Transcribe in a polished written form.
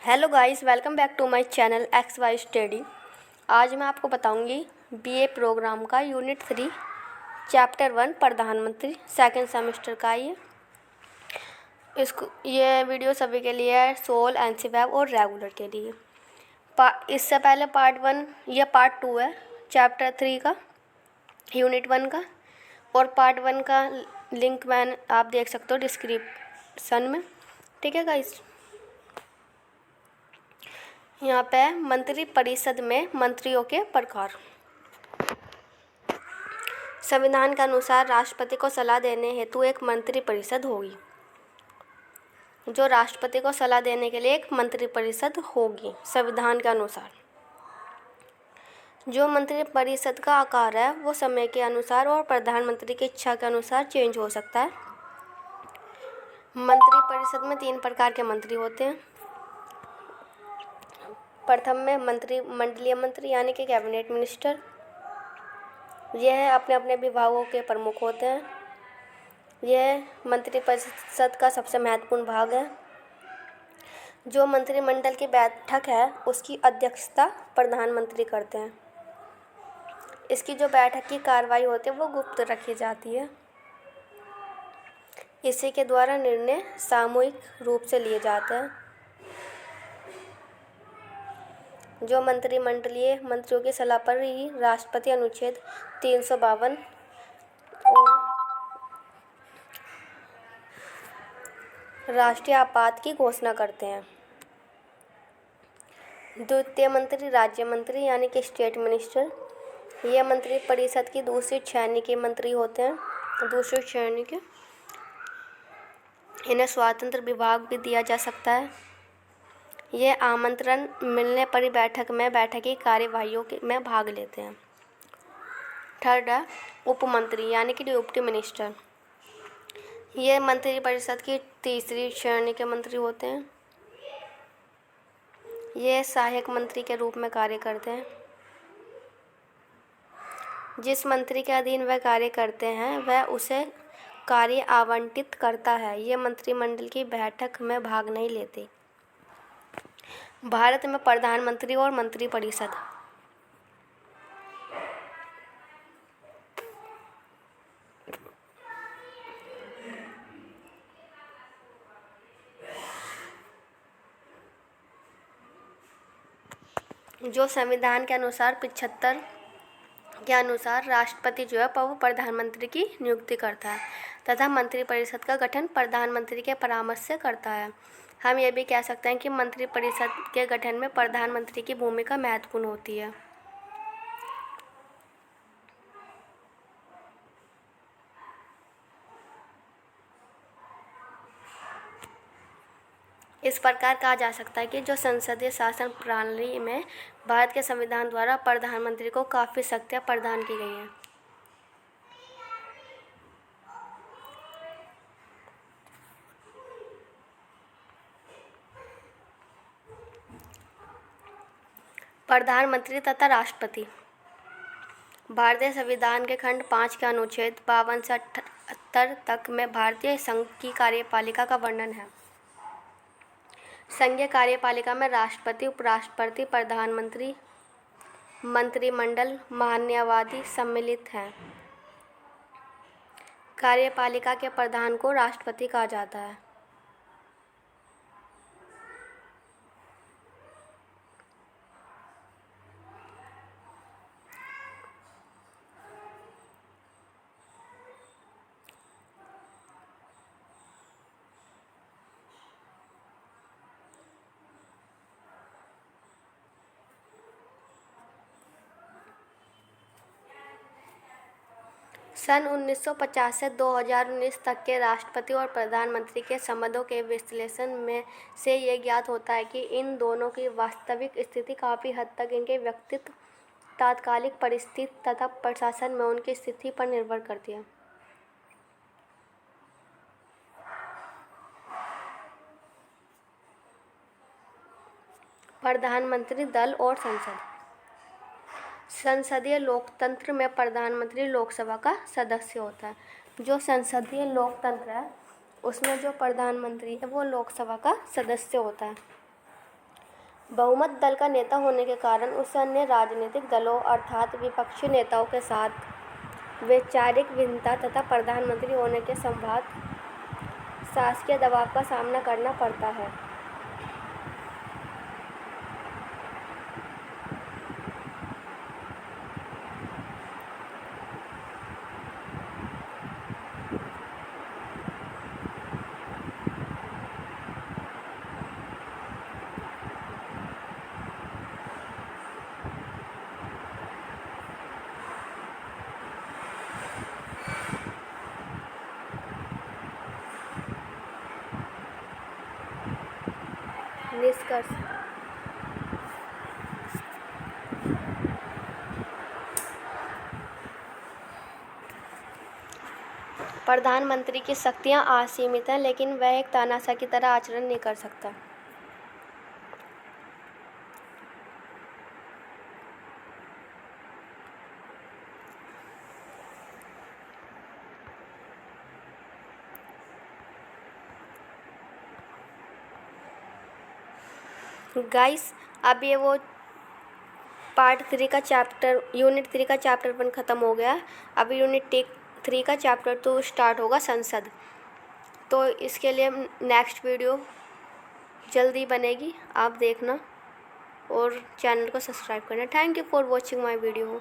Hello guys, welcome back to my channel X Y study. आज मैं आपको बताऊंगी बीए प्रोग्राम का यूनिट 3 चैप्टर 1 प्रधानमंत्री सेकंड सेमेस्टर का। ये वीडियो सभी के लिए है, सोल, एनसीवैब और रेगुलर के लिए। इससे पहले पार्ट 1 या पार्ट 2 है चैप्टर 3 का यूनिट 1 का, और पार्ट 1 का लिंक आप देख सकते हो डिस्क्रिप्शन में। ठीक है गाइस, यहाँ पे मंत्री परिषद में मंत्रियों के प्रकार। संविधान के अनुसार राष्ट्रपति को सलाह देने हेतु एक मंत्री परिषद होगी। जो राष्ट्रपति को सलाह देने के लिए एक मंत्री परिषद होगी संविधान के अनुसार। जो मंत्री परिषद का आकार है वो समय के अनुसार और प्रधानमंत्री की इच्छा के अनुसार चेंज हो सकता है। मंत्री परिषद में 3 प्रकार के मंत्री होते हैं। प्रथम में मंडलीय मंत्री यानी कि कैबिनेट मिनिस्टर। यह अपने अपने विभागों के प्रमुख होते हैं। यह मंत्री परिषद का सबसे महत्वपूर्ण भाग है। जो मंत्रिमंडल की बैठक है उसकी अध्यक्षता प्रधानमंत्री करते हैं। इसकी जो बैठक की कार्रवाई होती है वो गुप्त रखी जाती है। इसी के द्वारा निर्णय सामूहिक रूप से लिए जाते हैं। जो मंत्रिमंडलीय मंत्रियों की सलाह पर ही राष्ट्रपति अनुच्छेद 352 और राष्ट्रीय आपात की घोषणा करते हैं। द्वितीय मंत्री राज्य मंत्री यानी कि स्टेट मिनिस्टर। ये मंत्री परिषद की दूसरी श्रेणी के मंत्री होते हैं। दूसरी श्रेणी के इन्हें स्वतंत्र विभाग भी दिया जा सकता है। ये आमंत्रण मिलने पर बैठक की कार्यवाहियों में भाग लेते हैं। थर्ड है उप मंत्री यानी कि डिप्टी मिनिस्टर। ये मंत्री परिषद की तीसरी श्रेणी के मंत्री होते हैं। ये सहायक मंत्री के रूप में कार्य करते हैं। जिस मंत्री के अधीन वह कार्य करते हैं वह उसे कार्य आवंटित करता है। ये मंत्रिमंडल की बैठक में भाग नहीं लेते। भारत में प्रधानमंत्री और मंत्री परिषद। जो संविधान के अनुसार 75 के अनुसार राष्ट्रपति जो है वो प्रधानमंत्री की नियुक्ति करता है तथा मंत्री परिषद का गठन प्रधानमंत्री के परामर्श से करता है। हम ये भी कह सकते हैं कि मंत्री परिषद के गठन में प्रधानमंत्री की भूमिका महत्वपूर्ण होती है। इस प्रकार कहा जा सकता है कि जो संसदीय शासन प्रणाली में भारत के संविधान द्वारा प्रधानमंत्री को काफ़ी शक्तियाँ प्रदान की गई हैं। प्रधानमंत्री तथा राष्ट्रपति। भारतीय संविधान के खंड 5 के अनुच्छेद 52 से 78 तक में भारतीय संघ की कार्यपालिका का वर्णन है। संघीय कार्यपालिका में राष्ट्रपति, उपराष्ट्रपति, प्रधानमंत्री, मंत्रिमंडल, महान्यायवादी सम्मिलित हैं। कार्यपालिका के प्रधान को राष्ट्रपति कहा जाता है। सन 1950 से 2019 तक के राष्ट्रपति और प्रधानमंत्री के संबंधों के विश्लेषण में से ये ज्ञात होता है कि इन दोनों की वास्तविक स्थिति काफ़ी हद तक इनके व्यक्तित्व, तात्कालिक परिस्थिति तथा प्रशासन में उनकी स्थिति पर निर्भर करती है। प्रधानमंत्री दल और संसद। संसदीय लोकतंत्र में प्रधानमंत्री लोकसभा का सदस्य होता है। जो संसदीय लोकतंत्र है उसमें जो प्रधानमंत्री है वो लोकसभा का सदस्य होता है। बहुमत दल का नेता होने के कारण उसे अन्य राजनीतिक दलों अर्थात विपक्षी नेताओं के साथ वैचारिक भिन्नता तथा प्रधानमंत्री होने के संभावित शासकीय दबाव का सामना करना पड़ता है। निष्कर्ष। प्रधानमंत्री की शक्तियां असीमित हैं, लेकिन वह एक तानाशाह की तरह आचरण नहीं कर सकता। गाइस, अब ये वो पार्ट 3 का चैप्टर यूनिट 3 का चैप्टर 1 ख़त्म हो गया। अब यूनिट 3 का चैप्टर 2 स्टार्ट होगा, संसद। तो इसके लिए नेक्स्ट वीडियो जल्दी बनेगी, आप देखना और चैनल को सब्सक्राइब करना। Thank you for watching my video.